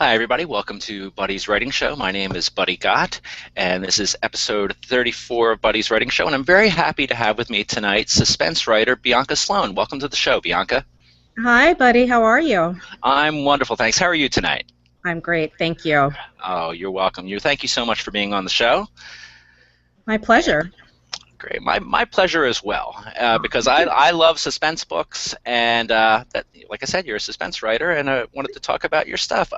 Hi, everybody. Welcome to Buddy's Writing Show. My name is Buddy Gott, and this is episode 34 of Buddy's Writing Show. And I'm very happy to have with me tonight suspense writer Bianca Sloane. Welcome to the show, Bianca. Hi, buddy. How are you? I'm wonderful, thanks. How are you tonight? I'm great. Thank you. Oh, you're welcome. Thank you so much for being on the show. My pleasure. Great. My pleasure as well, because I love suspense books, and like I said, you're a suspense writer, and I wanted to talk about your stuff.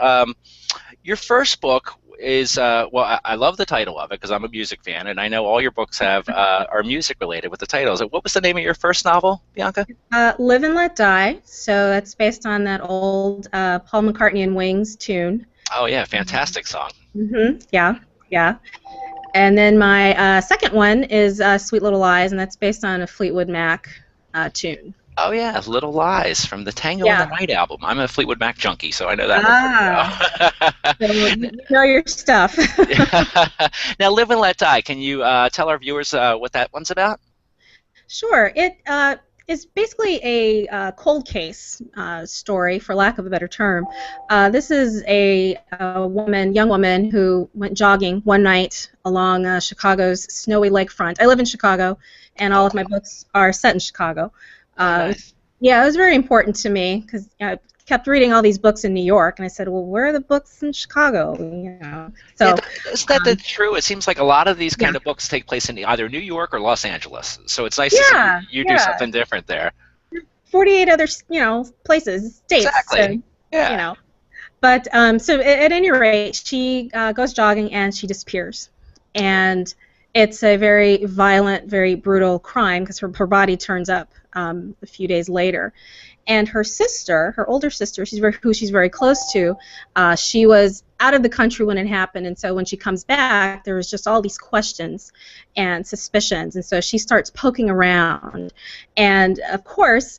Your first book is, well, I love the title of it because I'm a music fan, and I know all your books are music related with the titles. What was the name of your first novel, Bianca? Live and Let Die. So that's based on that old Paul McCartney and Wings tune. Oh, yeah, fantastic song. Yeah, yeah. And then my second one is Sweet Little Lies, and that's based on a Fleetwood Mac tune. Oh, yeah, Little Lies from the Tango in the Night album. I'm a Fleetwood Mac junkie, so I know that one pretty well. So you know your stuff. Now, Live and Let Die, can you tell our viewers what that one's about? Sure. It is basically a cold case story, for lack of a better term. This is a young woman who went jogging one night along Chicago's snowy lakefront. I live in Chicago, and all of my books are set in Chicago. Nice. Yeah, it was very important to me because I kept reading all these books in New York, and I said, well, where are the books in Chicago? You know, so yeah, is that true? It seems like a lot of these kind of books take place in either New York or Los Angeles. So it's nice to see you do something different there. 48 other, places, states. Exactly. So, yeah. But so at any rate, she goes jogging and she disappears, and it's a very violent, very brutal crime because her body turns up a few days later. And her sister, her older sister, who she's very close to, she was out of the country when it happened, and so when she comes back, there was just all these questions and suspicions, and so she starts poking around. And of course,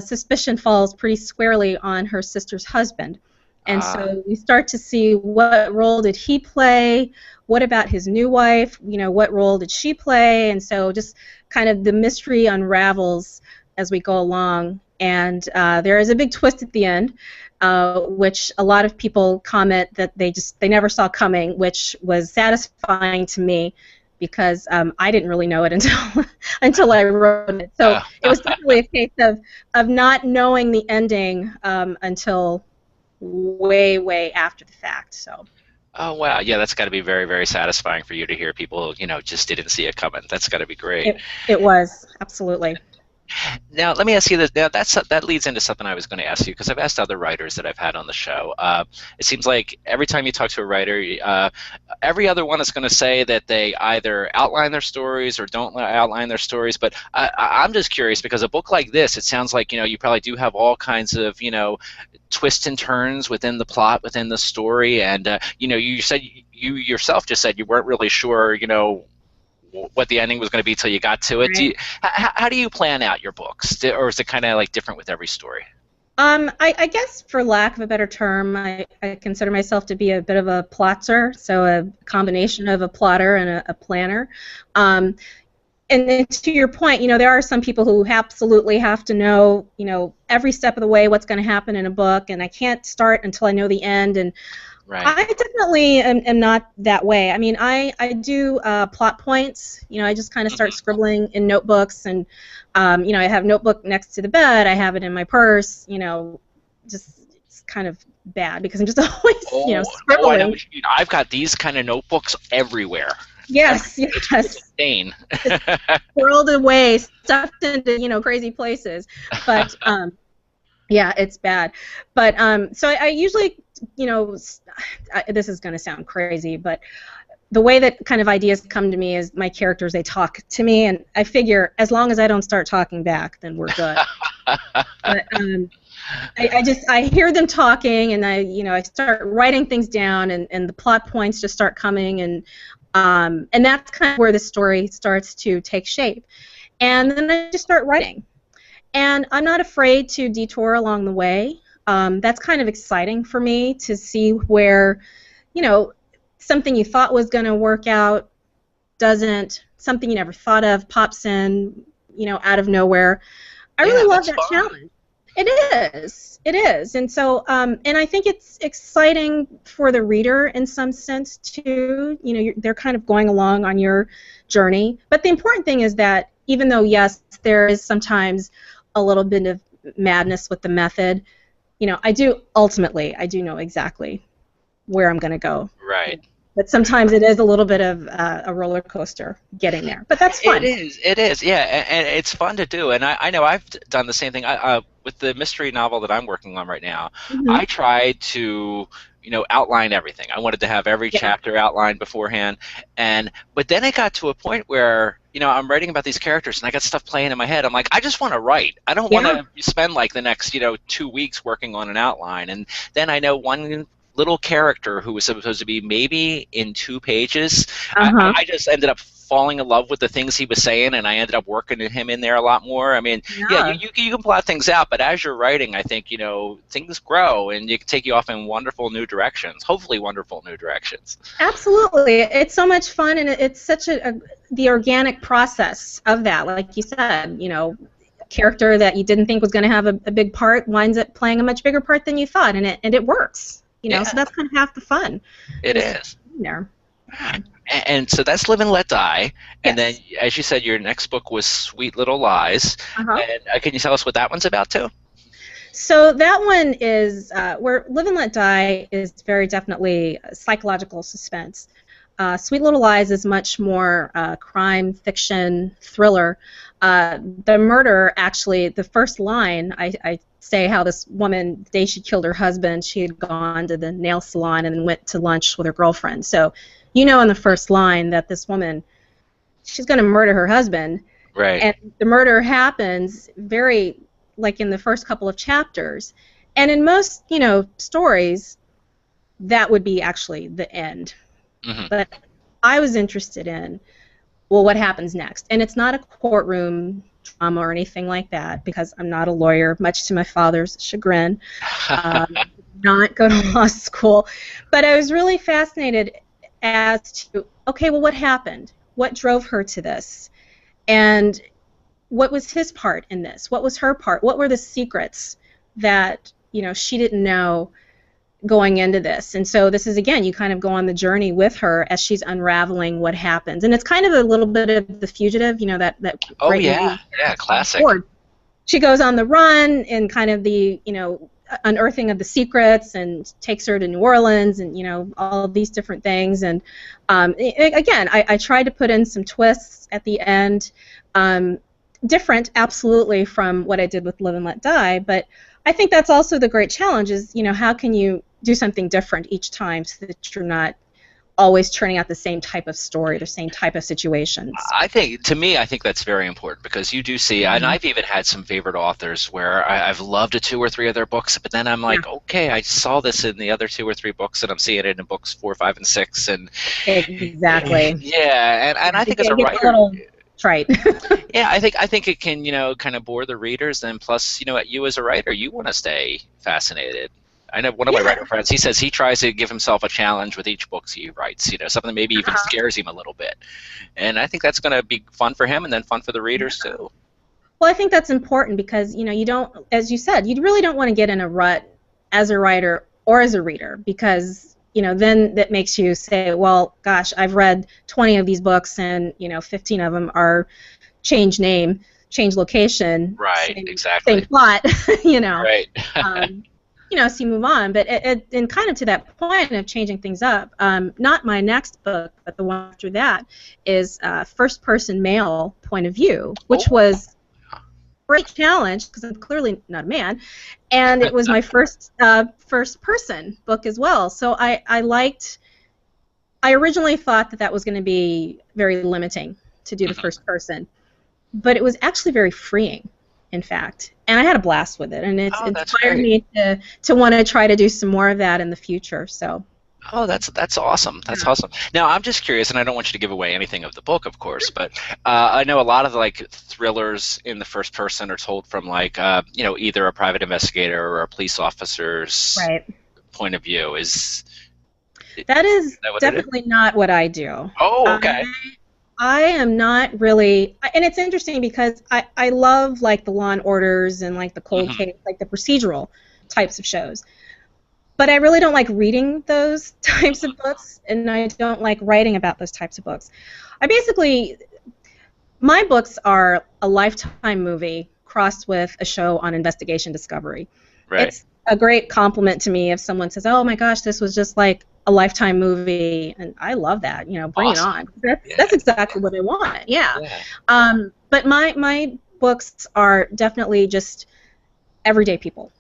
suspicion falls pretty squarely on her sister's husband. And so we start to see what role did he play, what about his new wife, what role did she play, and so just kind of the mystery unravels as we go along. And there is a big twist at the end, which a lot of people comment that they never saw coming, which was satisfying to me because I didn't really know it until I wrote it. So it was definitely a case of not knowing the ending until way after the fact. So. Oh, wow. Yeah, that's got to be very, very satisfying for you to hear people, just didn't see it coming. That's got to be great. It was, absolutely. Now, let me ask you this. Now, that leads into something I was going to ask you, because I've asked other writers that I've had on the show. It seems like every time you talk to a writer, every other one is going to say that they either outline their stories or don't outline their stories. But I'm just curious, because a book like this, it sounds like you probably do have all kinds of twists and turns within the plot, within the story, and you said you yourself just said you weren't really sure what the ending was going to be till you got to it. Right. How do you plan out your books, or is it kind of like different with every story? I guess, for lack of a better term, I consider myself to be a bit of a plotzer, so a combination of a plotter and a planner. And then to your point, there are some people who absolutely have to know, every step of the way what's going to happen in a book, and I can't start until I know the end. And right. I definitely am not that way. I mean, I do plot points. I just kind of start scribbling in notebooks, and I have a notebook next to the bed. I have it in my purse. Just it's kind of bad because I'm just always scribbling. I know. I've got these kind of notebooks everywhere. Yes. It's insane. Whirled away, stuffed into crazy places, but yeah, it's bad. But so I usually this is going to sound crazy, but the way that kind of ideas come to me is my characters, they talk to me, and I figure as long as I don't start talking back, then we're good. But I hear them talking, and I start writing things down, and the plot points just start coming, and that's kind of where the story starts to take shape. And then I just start writing. And I'm not afraid to detour along the way. That's kind of exciting for me to see where, something you thought was going to work out doesn't, something you never thought of pops in, out of nowhere. I really love that challenge. It is. It is. And so, and I think it's exciting for the reader in some sense too. You know, they're kind of going along on your journey. But the important thing is that even though, yes, there is sometimes a little bit of madness with the method, you know, I do know exactly where I'm going to go. Right. But sometimes it is a little bit of a roller coaster getting there. But that's fun. It is, yeah, and it's fun to do. And I know I've done the same thing. With the mystery novel that I'm working on right now, Mm-hmm. I tried to, outline everything. I wanted to have every Yeah. chapter outlined beforehand, but then it got to a point where, I'm writing about these characters and I got stuff playing in my head. I'm like, I just want to write. I don't want to spend like the next, 2 weeks working on an outline. And then I know one little character who was supposed to be maybe in 2 pages. I just ended up falling in love with the things he was saying, and I ended up working him in there a lot more. I mean, you can plot things out, but as you're writing, I think, things grow, and it can take you off in wonderful new directions, hopefully wonderful new directions. Absolutely. It's so much fun, and it's such the organic process of that. Like you said, a character that you didn't think was going to have a big part winds up playing a much bigger part than you thought, and it works. So that's kind of half the fun. It is. There. And so that's Live and Let Die. And then, as you said, your next book was Sweet Little Lies. And can you tell us what that one's about, too? So that one is where Live and Let Die is very definitely psychological suspense. Sweet Little Lies is much more crime fiction thriller. The murder, actually, the first line, I say how this woman, the day she killed her husband, she had gone to the nail salon and then went to lunch with her girlfriend. So in the first line that this woman, she's going to murder her husband. Right. And the murder happens very, like in the first couple of chapters. And in most, stories, that would be actually the end. Mm-hmm. But I was interested in, well, what happens next? And it's not a courtroom drama or anything like that, because I'm not a lawyer, much to my father's chagrin. Not go to law school. But I was really fascinated as to, okay, well, what happened? What drove her to this? And what was his part in this? What was her part? What were the secrets that, she didn't know going into this? And so this is, again, you kind of go on the journey with her as she's unraveling what happens. And it's kind of a little bit of The Fugitive, that oh, yeah, classic. She goes on the run and kind of the, unearthing of the secrets, and takes her to New Orleans, and, all of these different things. And again, I tried to put in some twists at the end, different, absolutely, from what I did with Live and Let Die, but I think that's also the great challenge is, how can you do something different each time so that you're not always churning out the same type of story, the same type of situations. I think that's very important, because you do see, and I've even had some favorite authors where I've loved 2 or 3 of their books, but then I'm like, okay, I saw this in the other 2 or 3 books, and I'm seeing it in books 4, 5, and 6, and exactly. Yeah, and I think as a writer. Right. Yeah, I think it can, kind of bore the readers, and plus, you as a writer, you want to stay fascinated. I know one of my writer friends, he says he tries to give himself a challenge with each book he writes, something that maybe even scares him a little bit. And I think that's going to be fun for him, and then fun for the readers, too. Well, I think that's important because, you don't, as you said, you really don't want to get in a rut as a writer or as a reader, because then that makes you say, well, gosh, I've read 20 of these books, and 15 of them are change name, change location, right? Exactly. Same plot, Right. So you move on. But and kind of to that point of changing things up, not my next book, but the one after that is first-person male point of view, which was great challenge because I'm clearly not a man, and it was my first person book as well. So I originally thought that was going to be very limiting to do the first person, but it was actually very freeing, in fact, and I had a blast with it, and it's inspired me to want to try to do some more of that in the future. So. Oh, that's awesome. That's awesome. Now, I'm just curious, and I don't want you to give away anything of the book, of course, but I know a lot of thrillers in the first person are told from either a private investigator or a police officer's point of view. Is that definitely not what I do. Oh, okay. I am not really, and it's interesting because I love like the Law and Orders and like the cold Hmm. case, like the procedural types of shows. But I really don't like reading those types of books, and I don't like writing about those types of books. I basically, my books are a Lifetime movie crossed with a show on investigation discovery. Right. It's a great compliment to me if someone says, "Oh my gosh, this was just like a Lifetime movie," and I love that. You know, bring it Awesome. on. Yeah. That's exactly what I want. Yeah. Yeah. But my books are definitely just everyday people,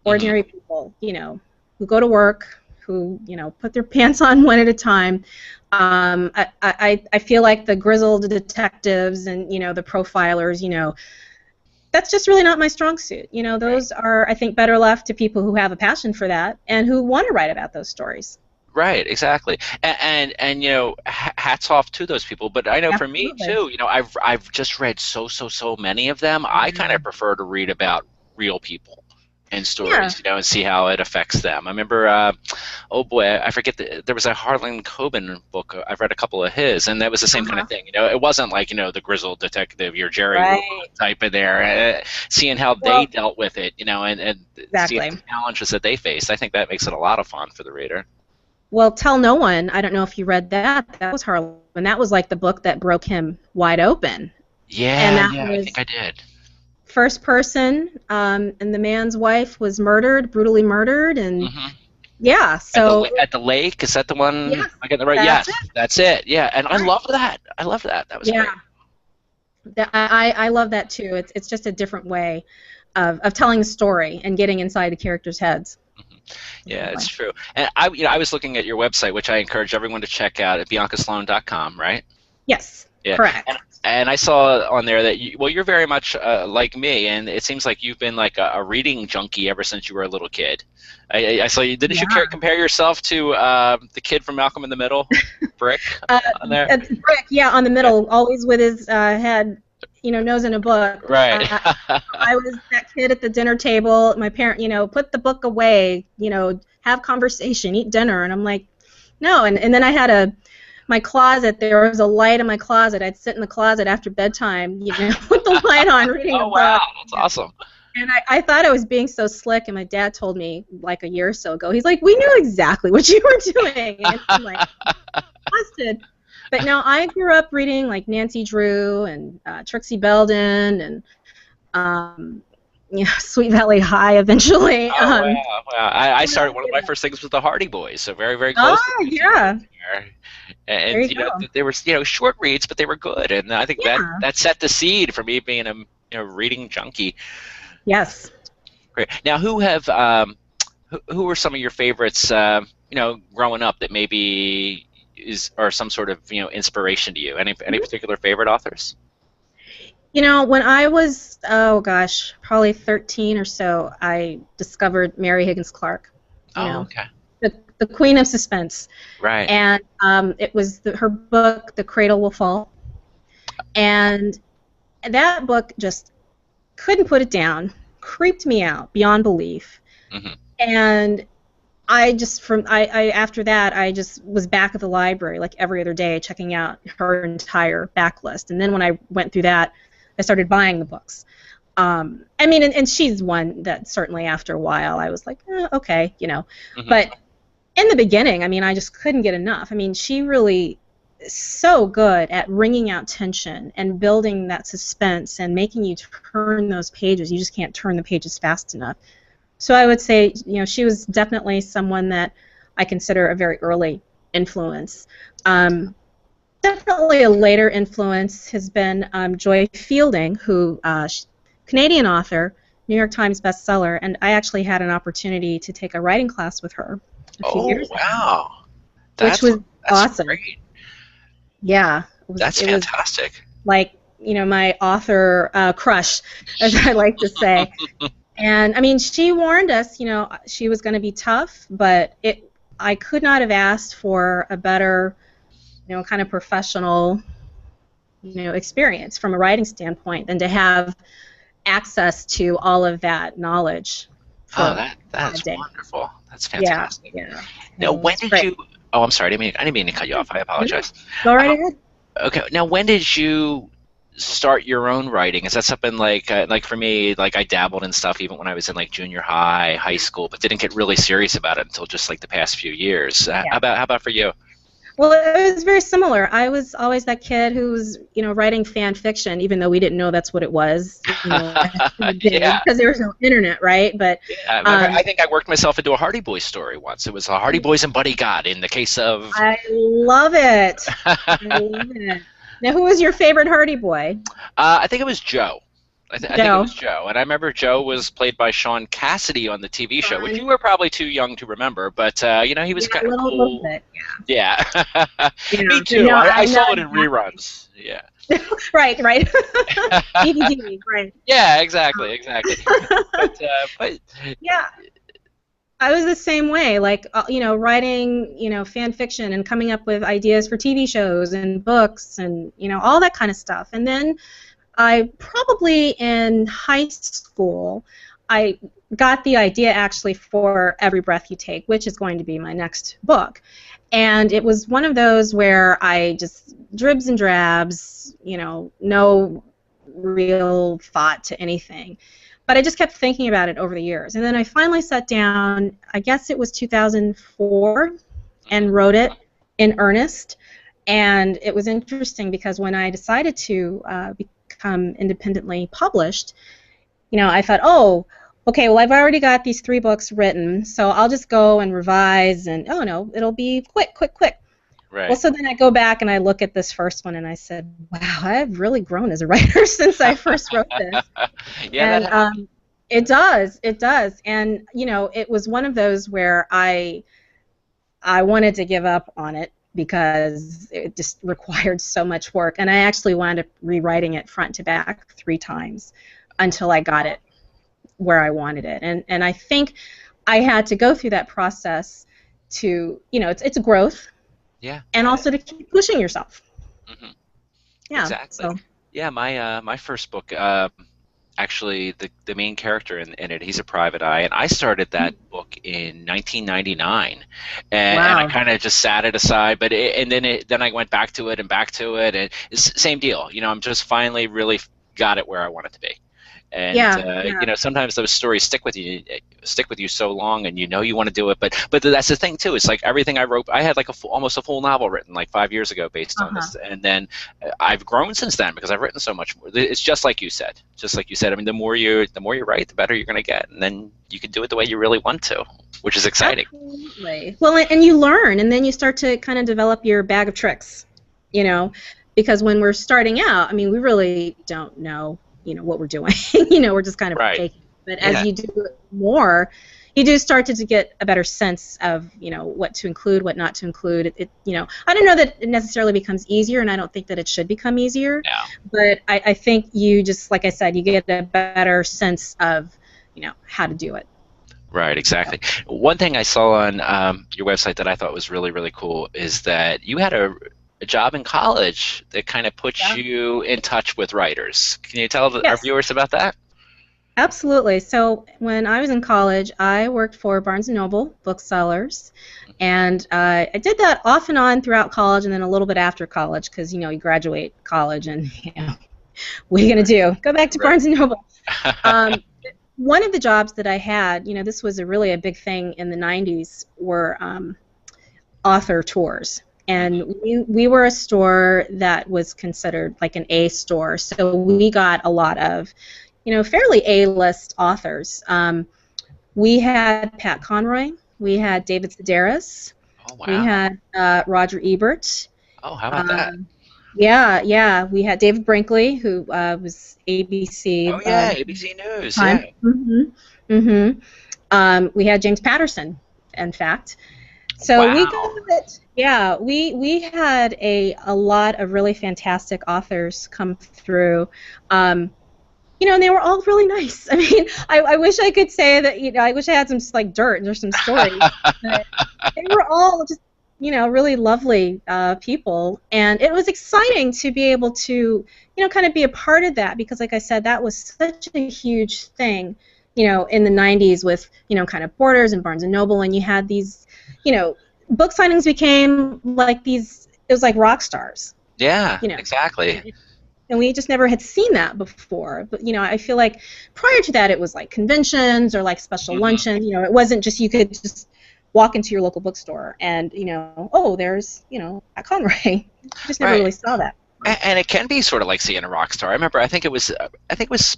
Hmm. ordinary people. You know, who go to work, who put their pants on one at a time. I feel like the grizzled detectives and the profilers, that's just really not my strong suit. Right. Those are, I think, better left to people who have a passion for that and who want to write about those stories. Right, exactly, and hats off to those people. But I know for me Absolutely. too, I've just read so many of them. I kind Yeah. of prefer to read about real people and Yeah. stories, and see how it affects them. I remember, oh boy, I forget there was a Harlan Coben book. I've read a couple of his, and that was the same kind of Uh-huh. thing. It wasn't like the grizzled detective, your Jerry Orbach Right. type in there. Seeing how they Well, dealt with it, and seeing exactly. the challenges that they faced, I think that makes it a lot of fun for the reader. Well, Tell No One, I don't know if you read that. That was Harlan. That was like the book that broke him wide open. And Yeah, that yeah, I think was I did. first person, and the man's wife was murdered, brutally murdered, and Hmm. yeah, At the so at the lake, is that the one? Am yes, I getting it right? that's Yes, it. that's it. Yeah, and I Right. love that. I love that. That was Yeah, great. I love that too. It's just a different way of telling a story and getting inside the characters' heads. Hmm. Yeah, Different it's way. true. And I was looking at your website, which I encourage everyone to check out at biancasloane.com, right? Yes, Yeah, and correct. and I saw on there that you're very much like me, and it seems like you've been like a reading junkie ever since you were a little kid. I saw you. Didn't you Yeah. compare yourself to the kid from Malcolm in the Middle, Brick, Uh, on there? Brick, yeah, on the Yeah. middle, always with his head, nose in a book. Right. I was that kid at the dinner table. My parent, put the book away, have conversation, eat dinner, and I'm like, no. And then I had my closet. There was a light in my closet. I'd sit in the closet after bedtime, with the light on, reading a Oh wow, book. that's awesome. And I thought I was being so slick, and my dad told me like a year or so ago. He's like, we knew exactly what you were doing, and I'm like, busted. But no, I grew up reading like Nancy Drew and Trixie Belden and Sweet Valley High eventually. Oh wow, wow! I You know, started one of my first things was the Hardy Boys, so very very close to oh Nancy Drew yeah, there. there And you go. they were short reads, but they were good, and I think Yeah. that set the seed for me being a reading junkie. Yes. Great. Now, who were some of your favorites? Growing up that maybe are some sort of inspiration to you. Any particular favorite authors? When I was, oh gosh, probably 13 or so, I discovered Mary Higgins Clark. You Oh, know, okay. the Queen of Suspense, Right. and it was her book, The Cradle Will Fall, and that book just couldn't put it down, creeped me out beyond belief, Hmm. and I just I after that I just was back at the library like every other day checking out her entire backlist, and then when I went through that, I started buying the books. I mean, and she's one that certainly after a while I was like, okay, Hmm. but in the beginning, I mean, I just couldn't get enough. I mean, she really is so good at wringing out tension and building that suspense and making you turn those pages. You just can't turn the pages fast enough. So I would say, she was definitely someone that I consider a very early influence. Um, Definitely a later influence has been Joy Fielding, who Canadian author, New York Times bestseller, and I actually had an opportunity to take a writing class with her a few Oh years ago, wow, which that's was that's awesome. great. Yeah, it was That's it was fantastic. like my author crush, as I like to say. And I mean, she warned us, she was going to be tough, but I could not have asked for a better, kind of professional, experience from a writing standpoint than to have access to all of that knowledge Oh, for a that's day. wonderful. That's Yeah, fantastic. yeah. Now, No, when it's did great. you? Oh, I'm sorry. I didn't mean to cut you off. I No, apologize. go right Um, ahead. Okay, now when did you start your own writing? Is that something like for me, like I dabbled in stuff even when I was in like junior high, high school, but didn't get really serious about it until just like the past few years. Yeah. How about for you? Well, it was very similar. I was always that kid who was, writing fan fiction, even though we didn't know that's what it was, back in the day, Yeah, because there was no internet, right? But yeah. I um, think I worked myself into a Hardy Boys story once. It was a Hardy Boys and Buddy God in the case of. I love it. I love it. Now, who was your favorite Hardy Boy? I think it was Joe. I think it Joe. was Joe, and I remember Joe was played by Sean Cassidy on the TV show, which Fun. you were probably too young to remember, but he was Yeah, kind a of little cool. bit. Yeah, Yeah. me You too. know, I I know saw it in exactly. reruns. Yeah, Right, right. DVD, right. yeah, exactly. But Yeah, I was the same way. Like, writing, fan fiction and coming up with ideas for TV shows and books and all that kind of stuff. And then I probably in high school, I got the idea actually for Every Breath You Take, which is going to be my next book. And it was one of those where I just dribs and drabs, no real thought to anything. But I just kept thinking about it over the years. And then I finally sat down, I guess it was 2004, and wrote it in earnest. And it was interesting because when I decided to become independently published, I thought, oh, okay, well, I've already got these 3 books written, so I'll just go and revise, and oh no, it'll be quick. Well, right. so then I go back and I look at this first one, and I said, wow, I've really grown as a writer since I first wrote this. Yeah, And that happened. it does, and it was one of those where I wanted to give up on it because it just required so much work, and I actually wound up rewriting it front to back 3 times until I got it where I wanted it, and I think I had to go through that process to, it's a growth, Yeah. and also to keep pushing yourself. Hmm. Yeah. Exactly. So. Yeah, my first book, actually, the main character in it, he's a private eye, and I started that book in 1999, and I Wow. kind of just sat it aside, but then I went back to it and back to it, and it's same deal. I'm just finally really got it where I want it to be. And Yeah. Yeah. sometimes those stories stick with you so long, and you want to do it. But that's the thing too. It's like everything I wrote. I had like almost a full novel written like 5 years ago based on Uh-huh. this, and then I've grown since then because I've written so much more. It's just like you said. Just like you said. I mean, the more you write, the better you're going to get, and then you can do it the way you really want to, which is exciting. Absolutely. Well, and you learn, and then you start to kind of develop your bag of tricks, because when we're starting out, I mean, we really don't know, what we're doing. We're just kind of Right. faking. But Yeah. as you do it more, you do start to get a better sense of, what to include, what not to include. I don't know that it necessarily becomes easier, and I don't think that it should become easier. Yeah. But I think you just, like I said, you get a better sense of, how to do it. Right, exactly. One thing I saw on your website that I thought was really, really cool is that you had a job in college that kind of puts Yeah. you in touch with writers. Can you tell our Yes. viewers about that? Absolutely. So when I was in college, I worked for Barnes & Noble booksellers, and I did that off and on throughout college, and then a little bit after college, because you graduate college, and what are you going to do? Go back to Right. Barnes & Noble. One of the jobs that I had, this was really a big thing in the 90s, were author tours. And we were a store that was considered like an A store, so we got a lot of, fairly A-list authors. We had Pat Conroy, we had David Sedaris, Oh, we wow. had Roger Ebert. Oh, how about that? Yeah, we had David Brinkley, who was ABC. Oh, yeah, ABC News. Time. Yeah. We had James Patterson, in fact. So Wow. we got it. Yeah, we had a lot of really fantastic authors come through. And they were all really nice. I mean, I wish I could say that, I wish I had some like dirt or some stories. But they were all just, really lovely people, and it was exciting to be able to, kind of be a part of that, because like I said, that was such a huge thing, in the 90s with, kind of Borders and Barnes & Noble, and you had these, book signings became like these, it was like rock stars. Yeah, You know, exactly. and we just never had seen that before. But I feel like prior to that, it was like conventions or like special Hmm. luncheons. It wasn't just you could just walk into your local bookstore and oh, there's at Conroy. You just never Right. really saw that. And it can be sort of like seeing a rock star. I remember, I think it was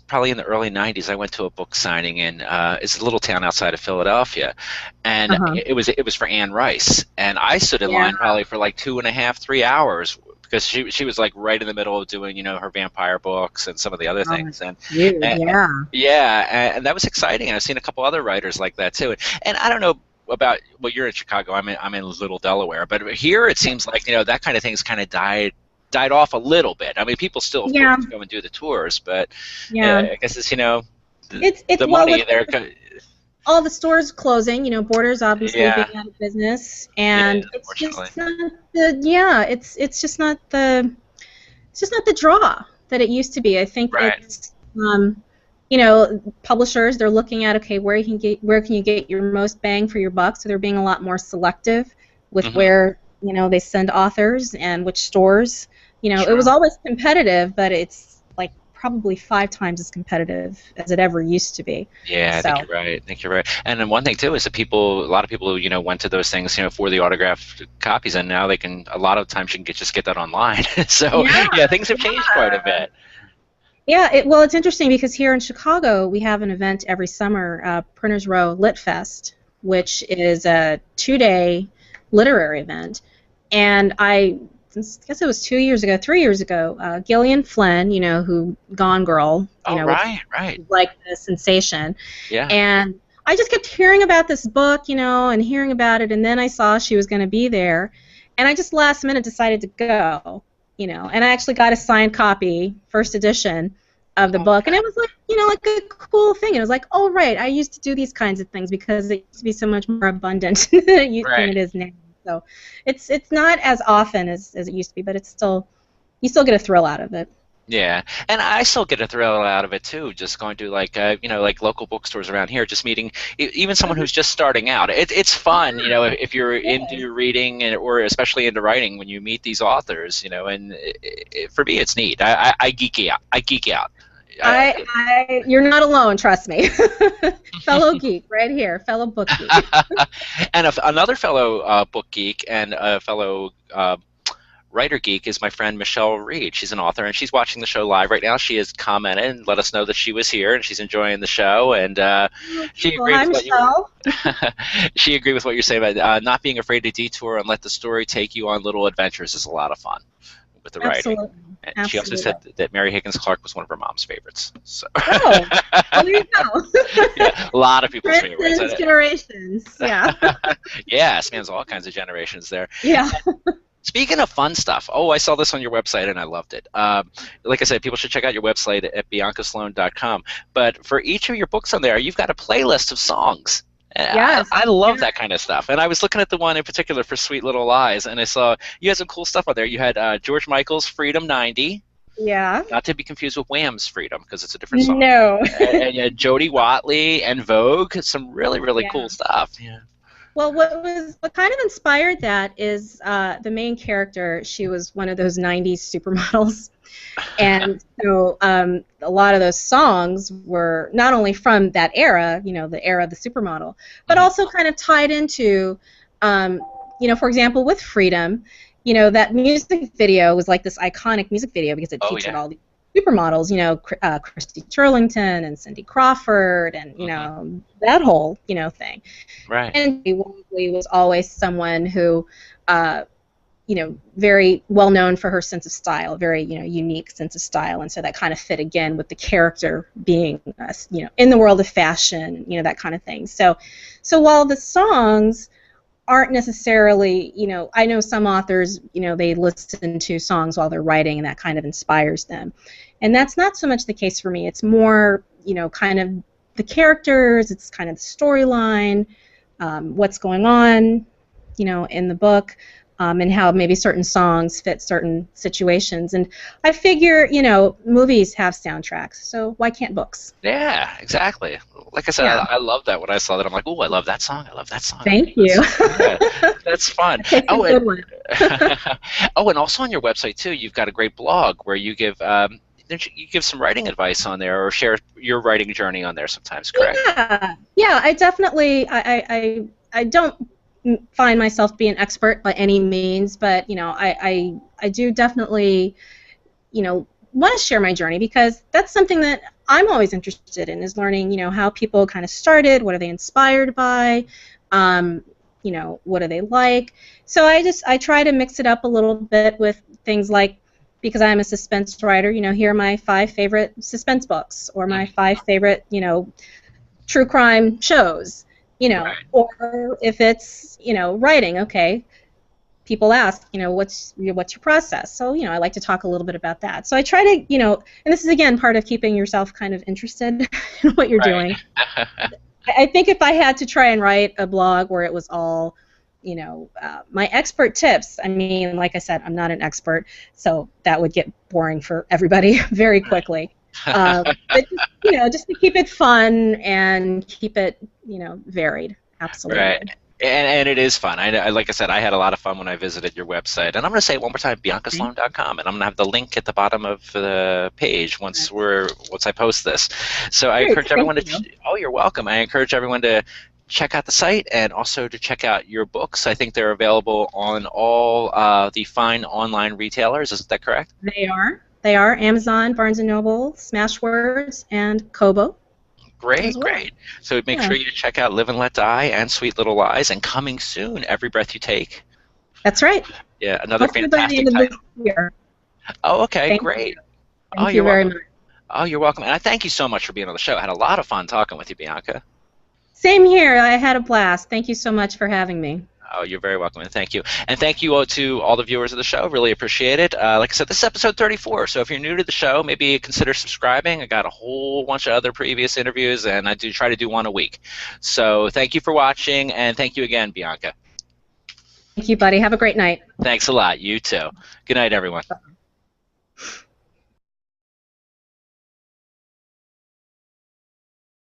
probably in the early '90s. I went to a book signing in it's a little town outside of Philadelphia, and Uh-huh. it was for Anne Rice, and I stood in Yeah. line probably for like 2.5, 3 hours because she was like right in the middle of doing her vampire books and some of the other Oh, things, and dude, uh, yeah. yeah, and that was exciting. And I've seen a couple other writers like that too, and I don't know. About you're in Chicago. I'm in Little Delaware, but here it seems like that kind of thing's kind of died off a little bit. I mean, people still, of Yeah, course, go and do the tours, but yeah. I guess it's It's the well with money there. all the stores closing, Borders obviously Yeah, being out of business, it and is, it's unfortunately. just not the yeah, it's just not the draw that it used to be. I think Right. it's publishers, they're looking at, okay, where can you get your most bang for your buck, so they're being a lot more selective with Hmm. where they send authors and which stores. It was True. always competitive, but it's like probably 5 times as competitive as it ever used to be. Yeah, I think So you're right. I think you're right. And then one thing too is that a lot of people, went to those things, for the autographed copies, and now they can. A lot of times you can just get that online. So yeah, yeah, things have changed quite a yeah. bit. Yeah, well, it's interesting because here in Chicago we have an event every summer, Printers Row Lit Fest, which is a 2-day literary event. And I guess it was 2 years ago, 3 years ago, Gillian Flynn, who Gone Girl, Oh, which right, right. was like a sensation. Yeah. And I just kept hearing about this book, and hearing about it, and then I saw she was going to be there, and I just last minute decided to go, and I actually got a signed copy, first edition of the book, and Okay. it was like, like a cool thing. It was like, oh right, I used to do these kinds of things because it used to be so much more abundant than Right. it is now. So it's not as often as it used to be, but it's still you still get a thrill out of it. Yeah, and I still get a thrill out of it too. Just going to like local bookstores around here, just meeting even someone who's just starting out. It's fun, if you're into reading or especially into writing when you meet these authors, and for me it's neat. I geek out. I geek out. You're not alone, trust me. Fellow geek, right here, fellow book geek. And another fellow book geek and a fellow writer geek is my friend Michelle Reed. She's an author, and she's watching the show live right now. She has commented and let us know that she was here and she's enjoying the show. And she Well, agreed hi, with what you were. Michelle. She agreed with what you're saying about not being afraid to detour and let the story take you on little adventures is a lot of fun with the writing. Absolutely, And she also absolutely. said that Mary Higgins Clark was one of her mom's favorites. So Oh, well, there you go. yeah, a lot of people's favorites. Transcends generations. Yeah, Yeah, spans all kinds of generations there. yeah. Speaking of fun stuff, I saw this on your website and I loved it. Like I said, people should check out your website at biancasloane.com. But for each of your books on there, you've got a playlist of songs. Yes. I love Yeah. that kind of stuff. And I was looking at the one in particular for Sweet Little Lies, and I saw you had some cool stuff on there. You had George Michael's Freedom 90, Yeah. not to be confused with Wham's Freedom, because it's a different song. No. And you had Jody Watley and Vogue, some really, really Yeah. cool stuff. Yeah. Well, what kind of inspired that is the main character. She was one of those '90s supermodels, and so a lot of those songs were not only from that era, the era of the supermodel, but Mhm. also kind of tied into, for example, with Freedom, that music video was like this iconic music video because it Oh, featured yeah. all these supermodels, Christy Turlington and Cindy Crawford, and Mhm. that whole thing. Right. And Woodley was always someone who, very well known for her sense of style, very unique sense of style, and so that kind of fit again with the character being, in the world of fashion, that kind of thing. So while the songs aren't necessarily, I know some authors, they listen to songs while they're writing, and that kind of inspires them, and that's not so much the case for me. It's more, kind of the characters. It's kind of the storyline. What's going on, in the book. and how maybe certain songs fit certain situations. And I figure, you know, movies have soundtracks, so why can't books? Yeah, exactly. Like I said, Yeah. I love that when I saw that. I'm like, oh, I love that song. I love that song. Thank you. Yeah, that's fun. It's a Oh, and good one. oh, and also on your website too, you've got a great blog where you give you give some writing advice on there or share your writing journey on there sometimes, correct? Yeah, yeah. I definitely, I don't find myself being an expert by any means, but you know, I do definitely, you know, want to share my journey because that's something that I'm always interested in is learning, you know, how people kind of started, what are they inspired by, um, you know, what do they like. So I try to mix it up a little bit with things like, because I'm a suspense writer, you know, here are my 5 favorite suspense books or my Mhm. 5 favorite, you know, true crime shows, you know, Right. or if it's, you know, writing, okay, people ask, you know, what's your process? So, you know, I like to talk a little bit about that. So I try to, you know, and this is again part of keeping yourself kind of interested in what you're doing. Right. I think if I had to try and write a blog where it was all, you know, my expert tips, I mean, like I said, I'm not an expert, so that would get boring for everybody very quickly. But just, you know, just to keep it fun and keep it, you know, varied. Right. Absolutely. And it is fun. Like I said, I had a lot of fun when I visited your website. And I'm going to say it one more time, biancasloane.com. And I'm going to have the link at the bottom of the page once I post this. So I Great. encourage Thank everyone to, you. oh, you're welcome. I encourage everyone to check out the site and also to check out your books. I think they're available on all the fine online retailers. Is that correct? They are. They are Amazon, Barnes& and Noble, Smashwords, and Kobo as Great, well. great. So make Yeah, sure you check out Live and Let Die and Sweet Little Lies, and coming soon, Every Breath You Take. that's right. Yeah, another Hopefully by the fantastic end of this title. year. Oh, okay, Thank you. great. Oh, Thank you you're very welcome. much. Oh, you're welcome. And I thank you so much for being on the show. I had a lot of fun talking with you, Bianca. Same here. I had a blast. Thank you so much for having me. Oh, you're very welcome, and thank you. And thank you all to all the viewers of the show. Really appreciate it. Like I said, this is episode 34, so if you're new to the show, maybe consider subscribing. I got a whole bunch of other previous interviews, and I do try to do one a week. So thank you for watching, and thank you again, Bianca. Thank you, buddy. Have a great night. Thanks a lot. You too. Good night, everyone.